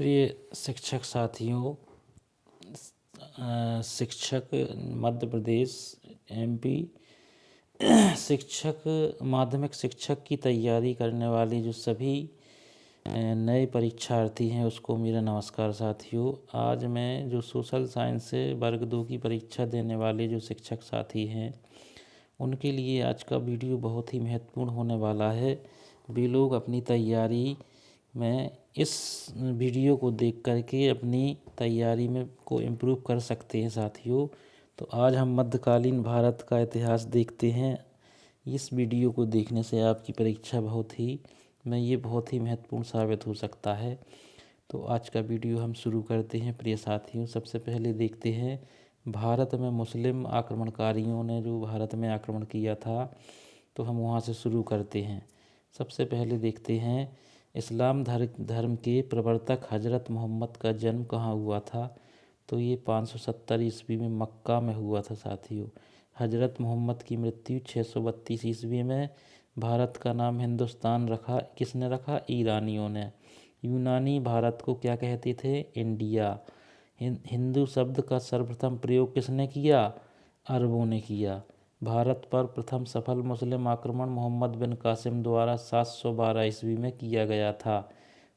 प्रिय शिक्षक साथियों, शिक्षक मध्य प्रदेश एमपी शिक्षक माध्यमिक शिक्षक की तैयारी करने वाले जो सभी नए परीक्षार्थी हैं उसको मेरा नमस्कार साथियों। आज मैं जो सोशल साइंस से वर्ग 2 की परीक्षा देने वाले जो शिक्षक साथी हैं उनके लिए आज का वीडियो बहुत ही महत्वपूर्ण होने वाला है। वे लोग अपनी तैयारी में इस वीडियो को देख करके अपनी तैयारी में को इम्प्रूव कर सकते हैं साथियों। तो आज हम मध्यकालीन भारत का इतिहास देखते हैं। इस वीडियो को देखने से आपकी परीक्षा बहुत ही महत्वपूर्ण साबित हो सकता है। तो आज का वीडियो हम शुरू करते हैं प्रिय साथियों। सबसे पहले देखते हैं भारत में मुस्लिम आक्रमणकारियों ने जो भारत में आक्रमण किया था, तो हम वहाँ से शुरू करते हैं। सबसे पहले देखते हैं इस्लाम धर्म के प्रवर्तक हज़रत मोहम्मद का जन्म कहाँ हुआ था। तो ये 570 ईस्वी में मक्का में हुआ था साथियों। हज़रत मोहम्मद की मृत्यु 632 ईस्वी में। भारत का नाम हिंदुस्तान रखा किसने रखा? ईरानियों ने। यूनानी भारत को क्या कहते थे? इंडिया। हिंदू शब्द का सर्वप्रथम प्रयोग किसने किया? अरबों ने किया। भारत पर प्रथम सफल मुस्लिम आक्रमण मोहम्मद बिन कासिम द्वारा 712 ईस्वी में किया गया था।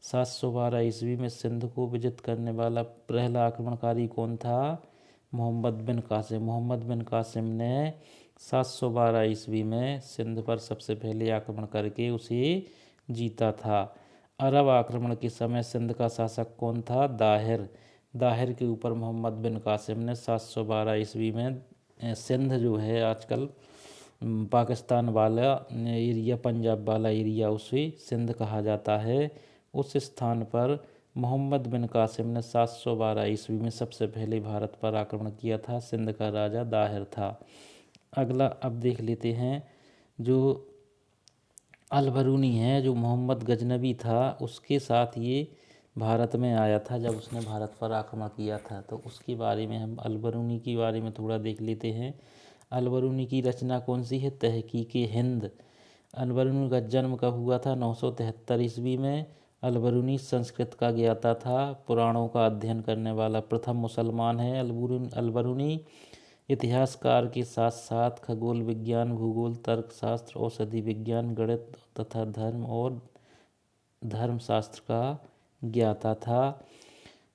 712 ईस्वी में सिंध को विजित करने वाला पहला आक्रमणकारी कौन था? मोहम्मद बिन कासिम। मोहम्मद बिन कासिम ने 712 ईस्वी में सिंध पर सबसे पहले आक्रमण करके उसे जीता था। अरब आक्रमण के समय सिंध का शासक कौन था? दाहिर। दाहिर के ऊपर मोहम्मद बिन कासिम ने 712 ईस्वी में सिंध जो है आजकल पाकिस्तान वाला एरिया, पंजाब वाला एरिया, उसे सिंध कहा जाता है। उस स्थान पर मोहम्मद बिन कासिम ने 712 ईस्वी में सबसे पहले भारत पर आक्रमण किया था। सिंध का राजा दाहिर था। अगला अब देख लेते हैं जो अल-बरूनी है, जो मोहम्मद गजनबी था, उसके साथ ये भारत में आया था जब उसने भारत पर आक्रमण किया था। तो उसके बारे में हम अल-बरूनी के बारे में थोड़ा देख लेते हैं। अल-बरूनी की रचना कौन सी है? तहकीक-ए-हिंद। अल-बरूनी का जन्म कब हुआ था? 973 ईस्वी में। अल-बरूनी संस्कृत का ज्ञाता था। पुराणों का अध्ययन करने वाला प्रथम मुसलमान है अल-बरूनी। इतिहासकार के साथ साथ खगोल विज्ञान, भूगोल, तर्कशास्त्र, औषधि विज्ञान, गणित तथा धर्म और धर्मशास्त्र का ज्ञाता था।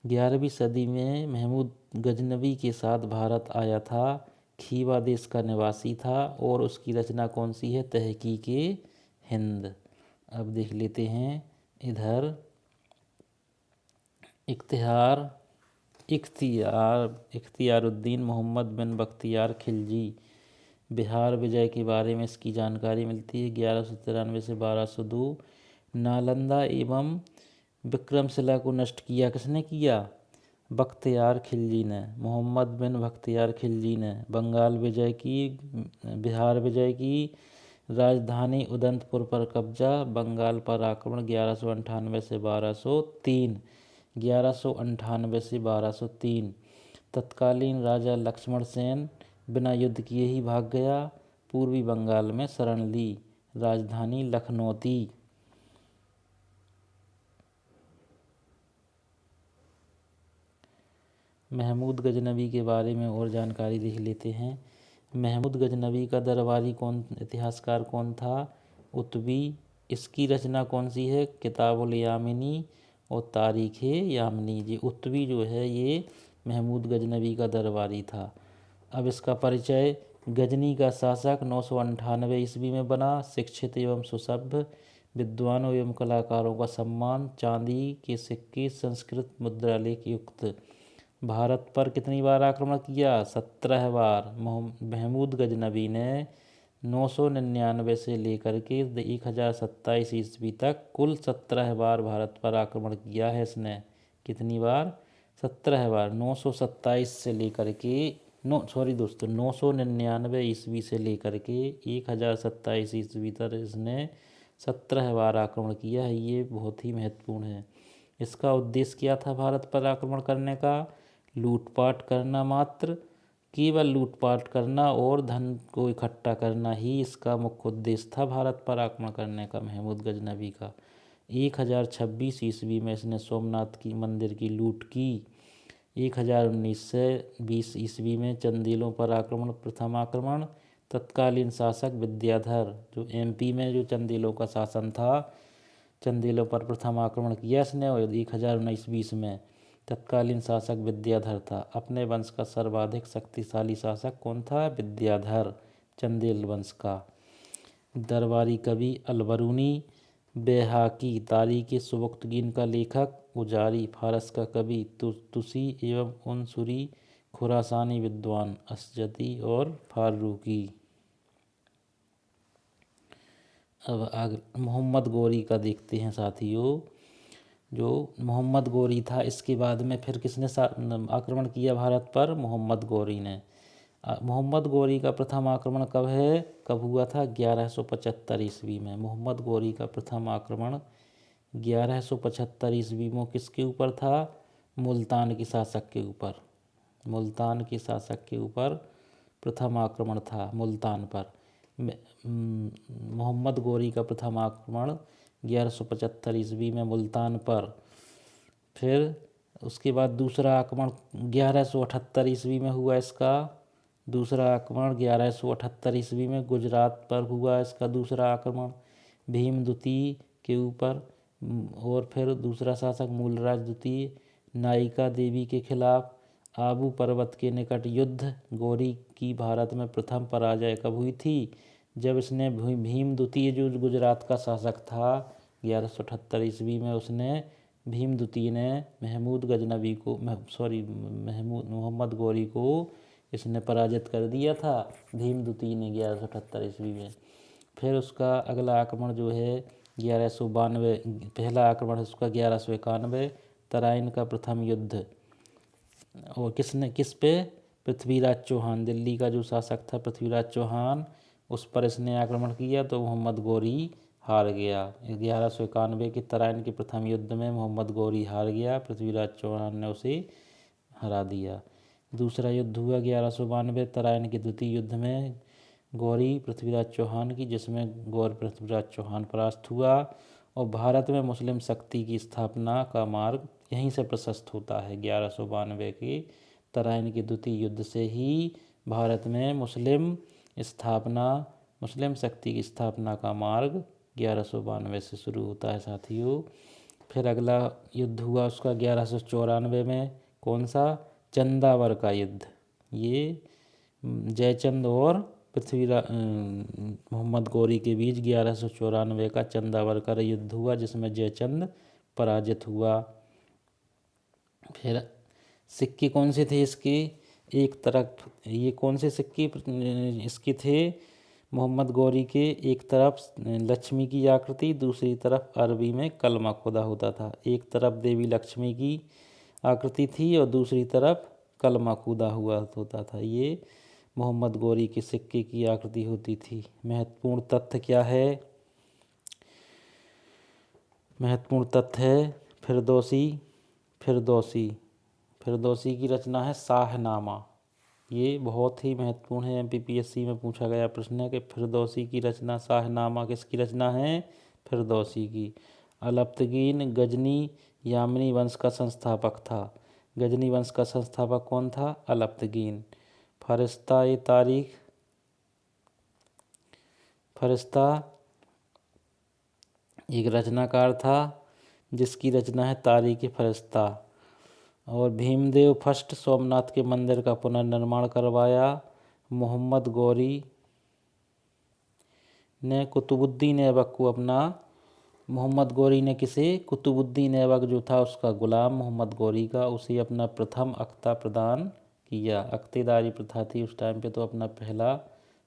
11वीं सदी में महमूद गजनबी के साथ भारत आया था। खीवा देश का निवासी था और उसकी रचना कौन सी है? तहकीक-ए-हिंद। अब देख लेते हैं इधर इख्तियारुद्दीन मोहम्मद बिन बख्तियार खिलजी। बिहार विजय के बारे में इसकी जानकारी मिलती है। 1193 से 1202। नालंदा एवं विक्रमशिला को नष्ट किया किसने किया? बख्तियार खिलजी ने। मोहम्मद बिन बख्तियार खिलजी ने बंगाल विजय की, बिहार विजय की, राजधानी उदंतपुर पर कब्जा, बंगाल पर आक्रमण 1198 से 1203। 1198 से 1203। तत्कालीन राजा लक्ष्मण सेन बिना युद्ध किए ही भाग गया। पूर्वी बंगाल में शरण ली। राजधानी लखनऊ थी। महमूद गजनबी के बारे में और जानकारी देख लेते हैं। महमूद गजनबी का दरबारी इतिहासकार कौन था? उत्बी। इसकी रचना कौन सी है? किताबुल यामिनी और तारीख़-ए-यामिनी। ये उत्बी जो है ये महमूद गजनबी का दरबारी था। अब इसका परिचय। गजनी का शासक 998 ईस्वी में बना। शिक्षित एवं सुसभ्य, विद्वानों एवं कलाकारों का सम्मान, चांदी के सिक्के, संस्कृत मुद्रालेख युक्त। भारत पर कितनी बार आक्रमण किया? 17 बार। महमूद गजनबी ने 999 से लेकर के 1027 ईस्वी तक कुल 17 बार भारत पर आक्रमण किया है इसने। कितनी बार? 17 बार। 927 से लेकर के 999 ईस्वी से लेकर के 1027 ईस्वी तक इसने 17 बार आक्रमण किया है। ये बहुत ही महत्वपूर्ण है। इसका उद्देश्य क्या था भारत पर आक्रमण करने का? लूटपाट करना मात्र, केवल लूटपाट करना और धन को इकट्ठा करना ही इसका मुख्य उद्देश्य था भारत पर आक्रमण करने का महमूद गजनबी का। 1026 ईस्वी में इसने सोमनाथ की मंदिर की लूट की। 1019 से 20 ईस्वी में चंदेलों पर आक्रमण, प्रथम आक्रमण। तत्कालीन शासक विद्याधर, जो एमपी में जो चंदेलों का शासन था, चंदेलों पर प्रथम आक्रमण किया इसने 1019-20 में। तत्कालीन शासक विद्याधर था। अपने वंश का सर्वाधिक शक्तिशाली शासक कौन था? विद्याधर, चंदेल वंश का। दरबारी कवि अलबरूनी, बैहाकी, तारीख़ सुबक्तगीन का लेखक, उजारी, फारस का कवि, तुसी एवं उनसुरी, खुरासानी विद्वान, असजदी और फारूकी। अब आगे मोहम्मद गोरी का देखते हैं साथियों। जो मोहम्मद गोरी था, इसके बाद में फिर किसने आक्रमण किया भारत पर? मोहम्मद गोरी ने। मोहम्मद गोरी का प्रथम आक्रमण कब हुआ था? 1175 ईस्वी में। मोहम्मद गोरी का प्रथम आक्रमण 1175 ईस्वी में किसके ऊपर था? मुल्तान के शासक के ऊपर। मुल्तान के शासक के ऊपर प्रथम आक्रमण था, मुल्तान पर। मोहम्मद गोरी का प्रथम आक्रमण 1175 ईस्वी में मुल्तान पर। फिर उसके बाद दूसरा आक्रमण 1178 ईस्वी में हुआ इसका। दूसरा आक्रमण 1178 ईस्वी में गुजरात पर हुआ इसका दूसरा आक्रमण, भीम द्वितीय के ऊपर। और फिर दूसरा शासक मूलराज द्वितीय, नायिका देवी के खिलाफ आबू पर्वत के निकट युद्ध। गोरी की भारत में प्रथम पराजय कब हुई थी? जब इसने भीम द्वितीय, जो गुजरात का शासक था 1178 ईस्वी में, उसने भीम द्वितीय ने महमूद गजनवी को मोहम्मद गोरी को इसने पराजित कर दिया था, भीम द्वितीय ने 1178 ईस्वी में। फिर उसका अगला आक्रमण जो है 1192, पहला आक्रमण उसका 1191, तराइन का प्रथम युद्ध। और किस पे? पृथ्वीराज चौहान, दिल्ली का जो शासक था पृथ्वीराज चौहान, उस पर इसने आक्रमण किया तो मोहम्मद गोरी हार गया। 1191 के तराइन के प्रथम युद्ध में मोहम्मद गोरी हार गया, पृथ्वीराज चौहान ने उसे हरा दिया। दूसरा युद्ध हुआ 1192 तराइन के द्वितीय युद्ध में गौरी पृथ्वीराज चौहान की, जिसमें गौर पृथ्वीराज चौहान परास्त हुआ। और भारत में मुस्लिम शक्ति की स्थापना का मार्ग यहीं से प्रशस्त होता है। 1192 के तराइन के द्वितीय युद्ध से ही भारत में मुस्लिम शक्ति की स्थापना का मार्ग 1192 से शुरू होता है साथियों। फिर अगला युद्ध हुआ उसका 1194 में, कौन सा? चंदावर का युद्ध। ये जयचंद और मोहम्मद गोरी के बीच 1194 का चंदावर का युद्ध हुआ, जिसमें जयचंद पराजित हुआ। फिर सिक्के कौन से थे इसके? एक तरफ ये कौन से सिक्के इसके थे मोहम्मद गौरी के? एक तरफ लक्ष्मी की आकृति, दूसरी तरफ अरबी में कलमा खुदा होता था। एक तरफ देवी लक्ष्मी की आकृति थी और दूसरी तरफ कलमा खुदा हुआ होता था। ये मोहम्मद गौरी के सिक्के की आकृति होती थी। महत्वपूर्ण तथ्य क्या है? महत्वपूर्ण तथ्य है फिरदौसी की रचना है शाहनामा। ये बहुत ही महत्वपूर्ण है, एमपीपीएससी में पूछा गया प्रश्न है कि फिरदौसी की रचना शाहनामा किसकी रचना है? फिरदौसी की। अलप्तगीन गजनी यामिनी वंश का संस्थापक था। गजनी वंश का संस्थापक कौन था? अलप्तगीन। फरिश्ता एक रचनाकार था जिसकी रचना है तारीख़ फरिश्ता। और भीमदेव फर्स्ट सोमनाथ के मंदिर का पुनर्निर्माण करवाया। मोहम्मद गौरी ने कुतुबुद्दीन ऐबक को मोहम्मद गौरी ने किसे? कुतुबुद्दीन ऐबक जो था उसका गुलाम मोहम्मद गौरी का, उसे अपना प्रथम अख्ता प्रदान किया। अख्तेदारी प्रथा थी उस टाइम पे, तो अपना पहला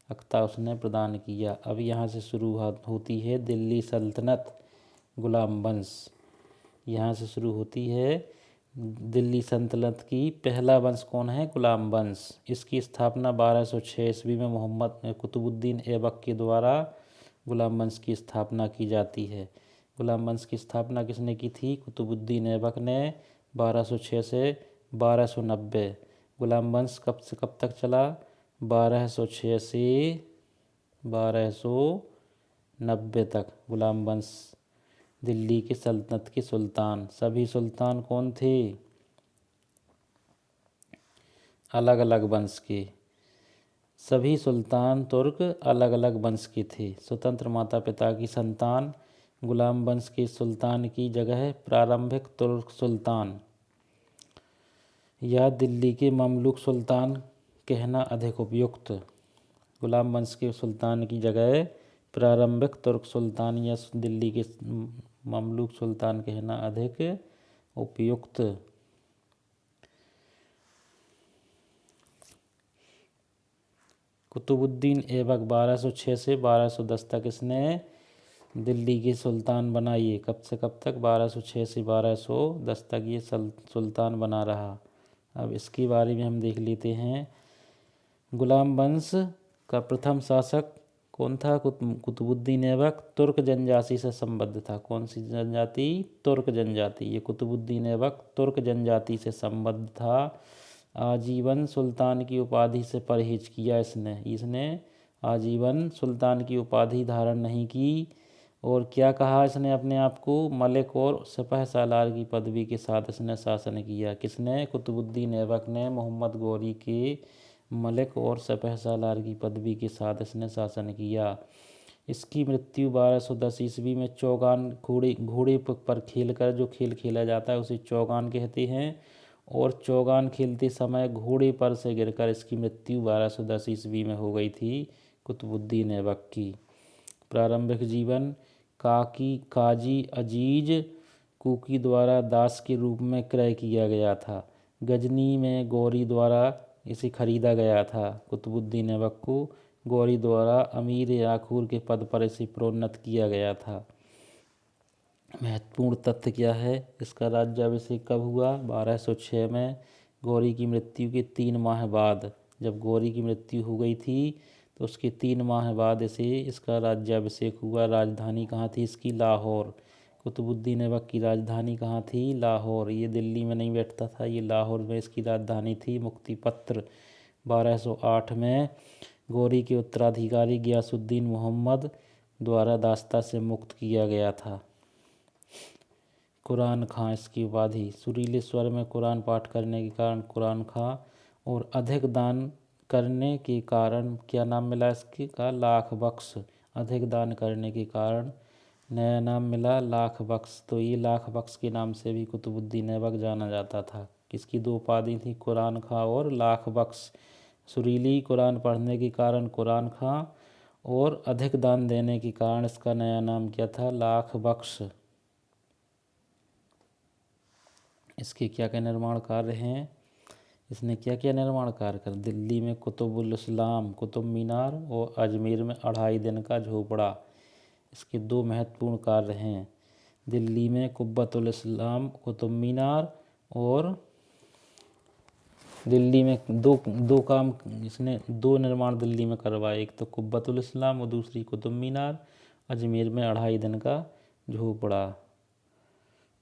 अख्ता उसने प्रदान किया। अब यहाँ से शुरू होती है दिल्ली सल्तनत, गुलाम वंश। यहाँ से शुरू होती है दिल्ली सल्तनत की पहला वंश कौन है? गुलाम वंश। इसकी स्थापना 1206 ईस्वी में मोहम्मद कुतुबुद्दीन ऐबक के द्वारा गुलाम वंश की स्थापना की जाती है। गुलाम वंश की स्थापना किसने की थी? कुतुबुद्दीन ऐबक ने 1206 से 1290। गुलाम वंश कब से कब तक चला? 1206 से 1290 तक गुलाम वंश दिल्ली की सल्तनत के सुल्तान। सभी सुल्तान कौन थे? अलग अलग वंश के। सभी सुल्तान तुर्क अलग अलग वंश के थे। स्वतंत्र माता पिता की संतान। गुलाम वंश के सुल्तान की जगह प्रारंभिक तुर्क सुल्तान या दिल्ली के ममलूक सुल्तान कहना अधिक उपयुक्त। गुलाम वंश के सुल्तान की जगह प्रारंभिक तुर्क सुल्तान या दिल्ली के ममलूक सुल्तान कहना अधिक उपयुक्त। कुतुबुद्दीन ऐबक 1206 से 1210 तक इसने दिल्ली के सुल्तान बना। ये कब से कब तक? 1206 से 1210 तक ये सुल्तान बना रहा। अब इसके बारे में हम देख लेते हैं। गुलाम वंश का प्रथम शासक कौन था? कुतुबुद्दीन ऐबक तुर्क जनजाति से संबद्ध था। कौन सी जनजाति? तुर्क जनजाति। ये कुतुबुद्दीन ऐबक तुर्क जनजाति से संबद्ध था। आजीवन सुल्तान की उपाधि से परहेज किया इसने आजीवन सुल्तान की उपाधि धारण नहीं की। और क्या कहा इसने अपने आप को? मलिक और सिपह सालार की पदवी के साथ इसने शासन किया। किसने? कुतुबुद्दीन ऐबक ने मोहम्मद गौरी के मलिक और सिपह सालार की पदवी के साथ इसने शासन किया। इसकी मृत्यु 1210 ईस्वी में चौगान घोड़े पर खेलकर जो खेल खेला जाता है उसे चौगान कहते हैं। और चौगान खेलते समय घोड़े पर से गिरकर इसकी मृत्यु 1210 ईस्वी में हो गई थी कुतुबुद्दीन ऐबक की। प्रारंभिक जीवन काजी अजीज कुकी द्वारा दास के रूप में क्रय किया गया था। गजनी में गौरी द्वारा इसे खरीदा गया था। कुतुबुद्दीन ऐबक को गौरी द्वारा अमीर याखूर के पद पर इसे प्रोन्नत किया गया था। महत्वपूर्ण तथ्य क्या है? इसका राज्याभिषेक कब हुआ? 1206 में गौरी की मृत्यु के 3 माह बाद। जब गौरी की मृत्यु हो गई थी तो उसके 3 माह बाद इसका राज्याभिषेक हुआ। राजधानी कहाँ थी इसकी? लाहौर। कुतुबुद्दीन ऐबक की राजधानी कहाँ थी? लाहौर। ये दिल्ली में नहीं बैठता था, ये लाहौर में इसकी राजधानी थी। मुक्तिपत्र 1208 में गौरी के उत्तराधिकारी गियासुद्दीन मोहम्मद द्वारा दास्ता से मुक्त किया गया था। कुरान खां इसकी उपाधि। सुरीले स्वर में कुरान पाठ करने के कारण कुरान खां। और अधिक दान करने के कारण क्या नाम मिला इसके का? लाख बख्श। अधिक दान करने के कारण नया नाम मिला लाख बख्श। तो ये लाख बख्श के नाम से भी कुतुबुद्दीन ऐबक जाना जाता था। किसकी 2 उपाधि थी? कुरान खां और लाख बख्श। सुरीली कुरान पढ़ने के कारण कुरान खां और अधिक दान देने के कारण इसका नया नाम क्या था? लाख बख्श। इसके क्या क्या निर्माण कार्य हैं? इसने क्या क्या निर्माण कार्य कर? दिल्ली में कुतुबुल इस्लाम कुतुब मीनार और अजमेर में 2.5 दिन का झोपड़ा। इसके 2 महत्वपूर्ण कार्य हैं। दिल्ली में कुब्बतुल इस्लाम कुतुब मीनार और दिल्ली में दो काम इसने 2 निर्माण दिल्ली में करवाए। एक तो कुब्बतुल इस्लाम और दूसरी कुतुब मीनार। अजमेर में 2.5 दिन का झोपड़ा।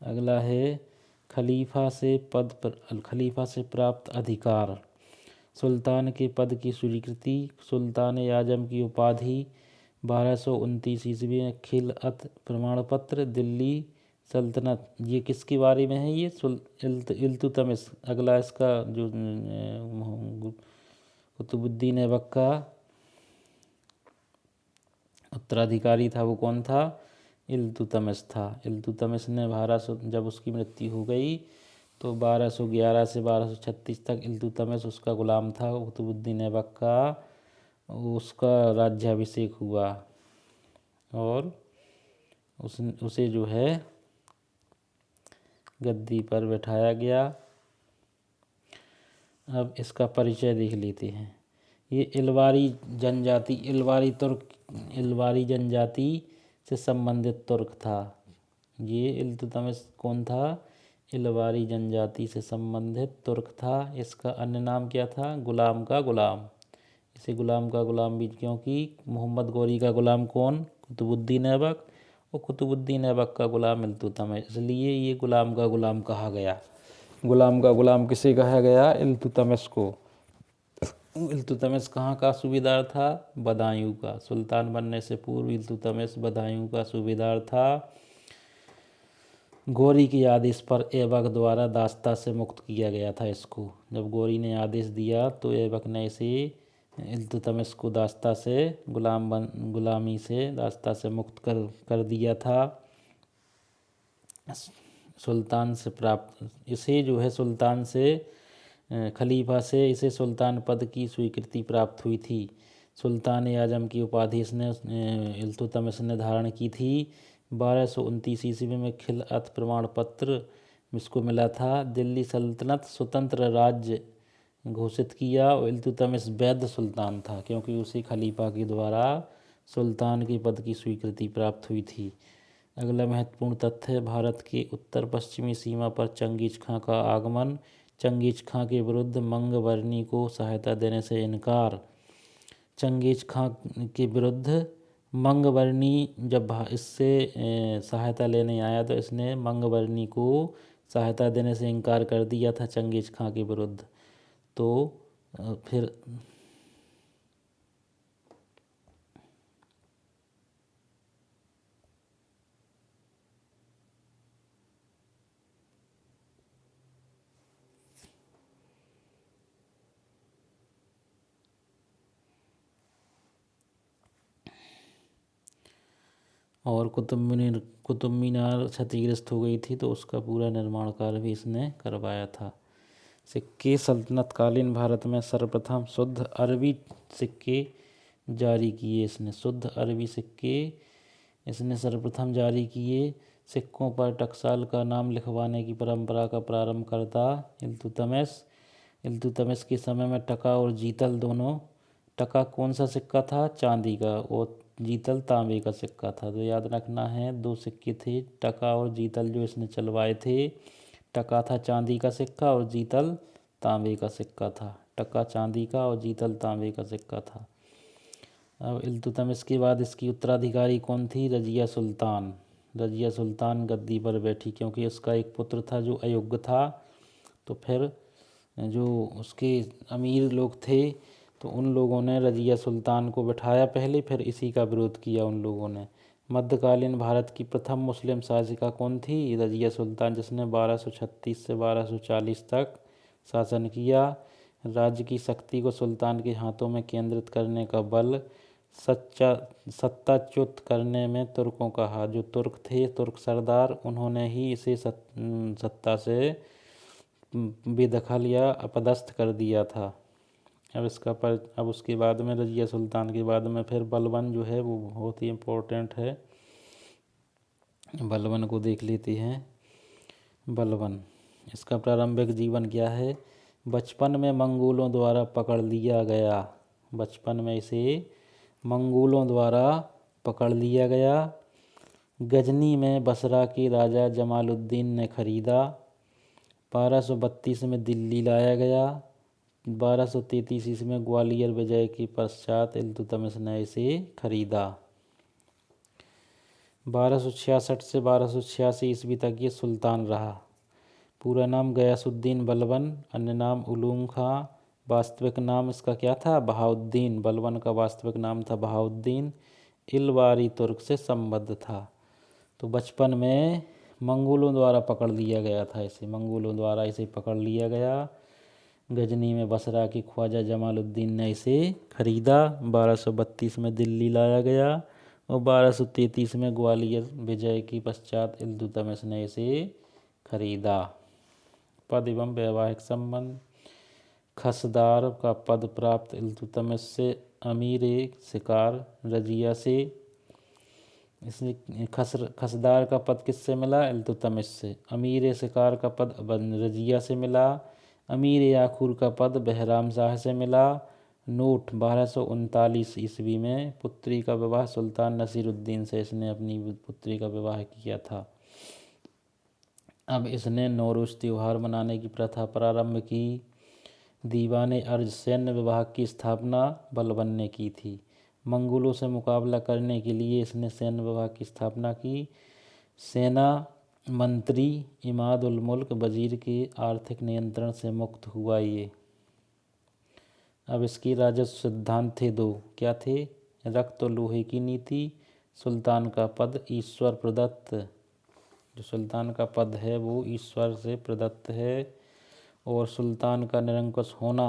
अगला है खलीफा से प्राप्त अधिकार। सुल्तान के पद की स्वीकृति। सुल्तान आजम की उपाधि। 1229 ईस्वी में खिलअत प्रमाण पत्र। दिल्ली सल्तनत। ये किसके बारे में है? ये इल्तुतमिश। अगला इसका जो कुतुबुद्दीन ऐबक का उत्तराधिकारी था वो कौन था? इल्तुतमिश था। इल्तुतमिश ने जब उसकी मृत्यु हो गई तो 1211 से 1236 तक इल्तुतमिश उसका गुलाम था। कुतुबुद्दीन ऐबक का उसका राज्याभिषेक हुआ और उसे जो है गद्दी पर बैठाया गया। अब इसका परिचय देख लेते हैं। ये इलवारी जनजाति से संबंधित तुर्क था। ये इल्तुतमिश कौन था? इलवारी जनजाति से संबंधित तुर्क था। इसका अन्य नाम क्या था? गुलाम का गुलाम। इसे गुलाम का गुलाम भी क्योंकि मोहम्मद गौरी का गुलाम कौन? कुतुबुद्दीन ऐबक। और कुतुबुद्दीन ऐबक का गुलाम इल्तुतमिश, इसलिए ये गुलाम का गुलाम कहा गया। गुलाम का गुलाम किसे कहा गया? इल्तुतमिश को। इल्तुतमिश कहाँ का सूबेदार था? बदायूं का। सुल्तान बनने से पूर्व इल्तुतमिश बदायूं का सूबेदार था। गौरी के आदेश पर ऐबक द्वारा दासता से मुक्त किया गया था इसको। जब गौरी ने आदेश दिया तो ऐबक ने इसे इल्तुतमिश को दासता से गुलामी से दासता से मुक्त कर दिया था। सुल्तान से प्राप्त इसे जो है सुल्तान से खलीफा से इसे सुल्तान पद की स्वीकृति प्राप्त हुई थी। सुल्तान आजम की उपाधि इसने इल्तुतमिश ने धारण की थी। 1229 ईस्वी में खिलअत प्रमाण पत्र इसको मिला था। दिल्ली सल्तनत स्वतंत्र राज्य घोषित किया और इल्तुतमिश वैध सुल्तान था क्योंकि उसे खलीफा के द्वारा सुल्तान के पद की स्वीकृति प्राप्त हुई थी। अगला महत्वपूर्ण तथ्य है भारत के उत्तर पश्चिमी सीमा पर चंगेज खां का आगमन। चंगेज खां के विरुद्ध मंगवर्णी को सहायता देने से इनकार। चंगेज खां के विरुद्ध मंगवर्णी जब इससे सहायता लेने आया तो इसने मंगवर्णी को सहायता देने से इनकार कर दिया था चंगेज खां के विरुद्ध। तो फिर और कुतुब मीनार क्षतिग्रस्त हो गई थी तो उसका पूरा निर्माण कार्य भी इसने करवाया था। सिक्के सल्तनतकालीन भारत में सर्वप्रथम शुद्ध अरबी सिक्के जारी किए इसने। शुद्ध अरबी सिक्के इसने सर्वप्रथम जारी किए। सिक्कों पर टकसाल का नाम लिखवाने की परंपरा का प्रारंभ करता इल्तुतमिश। इल्तुतमिश के समय में टका और जीतल दोनों, टका कौन सा सिक्का था? चांदी का, और जीतल तांबे का सिक्का था। तो याद रखना है, दो सिक्के थे टका और जीतल जो इसने चलवाए थे। टका था चांदी का सिक्का और जीतल तांबे का सिक्का था। टका चांदी का और जीतल तांबे का सिक्का था। अब इल्तुतमिश के बाद इसकी उत्तराधिकारी कौन थी? रजिया सुल्तान। रजिया सुल्तान गद्दी पर बैठी क्योंकि उसका एक पुत्र था जो अयोग्य था। तो फिर जो उसके अमीर लोग थे तो उन लोगों ने रजिया सुल्तान को बिठाया पहले, फिर इसी का विरोध किया उन लोगों ने। मध्यकालीन भारत की प्रथम मुस्लिम शासिका कौन थी? रजिया सुल्तान, जिसने 1236 से 1240 तक शासन किया। राज्य की शक्ति को सुल्तान के हाथों में केंद्रित करने का बल, सत्ताच्युत करने में तुर्कों का हाथ। जो तुर्क थे, तुर्क सरदार, उन्होंने ही इसे सत्ता से बेदखल या अपदस्थ कर दिया था। अब उसके बाद में रजिया सुल्तान के बाद में फिर बलबन जो है वो बहुत ही इम्पोर्टेंट है। बलबन को देख लेते हैं। बलबन, इसका प्रारंभिक जीवन क्या है? बचपन में मंगोलों द्वारा पकड़ लिया गया। बचपन में इसे मंगोलों द्वारा पकड़ लिया गया। गजनी में बसरा के राजा जमालुद्दीन ने खरीदा। 1232 में दिल्ली लाया गया। 1233 ईस्वी में ग्वालियर विजय के पश्चात इल्तुतमिश ने इसे खरीदा। 1266 से 1286 ईस्वी तक ये सुल्तान रहा। पूरा नाम गयासुद्दीन बलबन, अन्य नाम उलूम खां। वास्तविक नाम इसका क्या था? बहाउद्दीन। बलबन का वास्तविक नाम था बहाउद्दीन। इलवारी तुर्क से संबद्ध था। तो बचपन में मंगोलों द्वारा पकड़ लिया गया था इसे। मंगोलों द्वारा इसे पकड़ लिया गया। गजनी में बसरा के ख्वाजा जमालुद्दीन ने इसे खरीदा। 1232 में दिल्ली लाया गया और 1233 में ग्वालियर विजय के पश्चात इल्तुतमिश ने इसे खरीदा। पद एवं वैवाहिक संबंध। खसदार का पद प्राप्त इल्तुतमिश से अमीर शिकार रजिया से। इसने खसदार का पद किससे मिला? इल्तुतमिश से। अमीर शिकार का पद रजिया से मिला। अमीर याखूर का पद बहराम शाह से मिला। नोट 1239 ईस्वी में पुत्री का विवाह सुल्तान नसीरुद्दीन से इसने अपनी पुत्री का विवाह किया था। अब इसने नौरोज त्यौहार मनाने की प्रथा प्रारंभ की। दीवाने अर्ज सैन्य विभाग की स्थापना बलबन ने की थी। मंगोलों से मुकाबला करने के लिए इसने सैन्य विभाग की स्थापना की। सेना मंत्री इमाद उल मुल्क वजीर के आर्थिक नियंत्रण से मुक्त हुआ ये। अब इसके राजस्व सिद्धांत थे दो। क्या थे? रक्त और लोहे की नीति, सुल्तान का पद ईश्वर प्रदत्त। जो सुल्तान का पद है वो ईश्वर से प्रदत्त है और सुल्तान का निरंकुश होना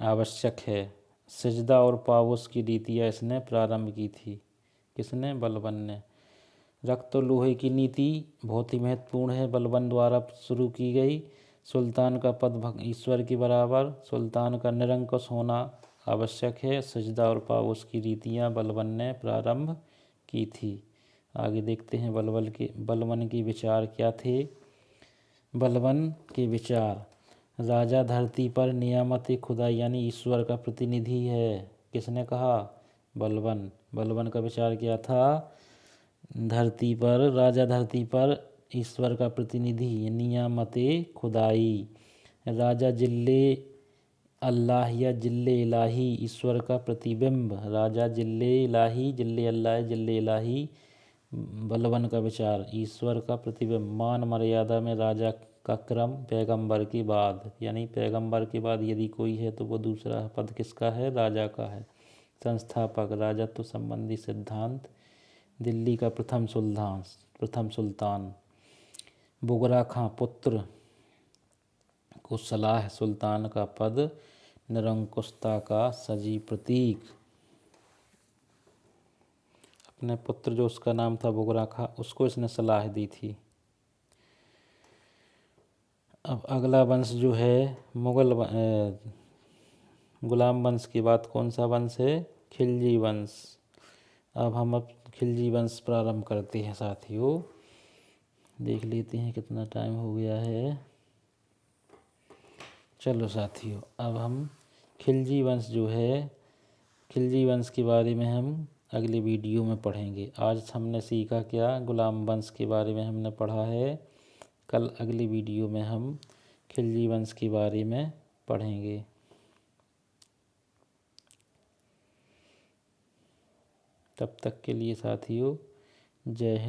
आवश्यक है। सिजदा और पाउस की रीतियाँ इसने प्रारंभ की थी। किसने? बलबन ने। रक्त और लोहे की नीति बहुत ही महत्वपूर्ण है, बलबन द्वारा शुरू की गई। सुल्तान का पद ईश्वर के बराबर, सुल्तान का निरंकुश होना आवश्यक है। सिजदा और पाउस की रीतियाँ बलबन ने प्रारंभ की थी। आगे देखते हैं बलबन के विचार क्या थे। बलबन के विचार: राजा धरती पर नियामत खुदा यानी ईश्वर का प्रतिनिधि है। किसने कहा? बलबन का विचार क्या था? राजा धरती पर ईश्वर का प्रतिनिधि, नियामत खुदाई। राजा जिल्ले अल्लाह या जिल्ले इलाही, ईश्वर का प्रतिबिंब। राजा जिल्ले इलाही, जिल्ले अल्लाह, जिल्ले इलाही। बलबन का विचार: ईश्वर का प्रतिबिंब। मान मर्यादा में राजा का क्रम पैगंबर के बाद, यानी पैगंबर के बाद यदि कोई है तो वो दूसरा पद किसका है? राजा का है। संस्थापक: राजत्व संबंधी सिद्धांत। दिल्ली का प्रथम सुल्तान। बुगरा खां पुत्र को सलाह: सुल्तान का पद निरंकुशता का सजीव प्रतीक। अपने पुत्र जो उसका नाम था बुगरा खां, उसको इसने सलाह दी थी। अब अगला वंश जो है गुलाम वंश की बात, कौन सा वंश है? खिलजी वंश। अब खिलजी वंश प्रारंभ करते हैं साथियों। देख लेते हैं कितना टाइम हो गया है। चलो साथियों, अब हम खिलजी वंश जो है, खिलजी वंश के बारे में हम अगले वीडियो में पढ़ेंगे। आज हमने सीखा क्या? गुलाम वंश के बारे में हमने पढ़ा है। कल अगली वीडियो में हम खिलजी वंश के बारे में पढ़ेंगे। तब तक के लिए साथियों, जय हिंद।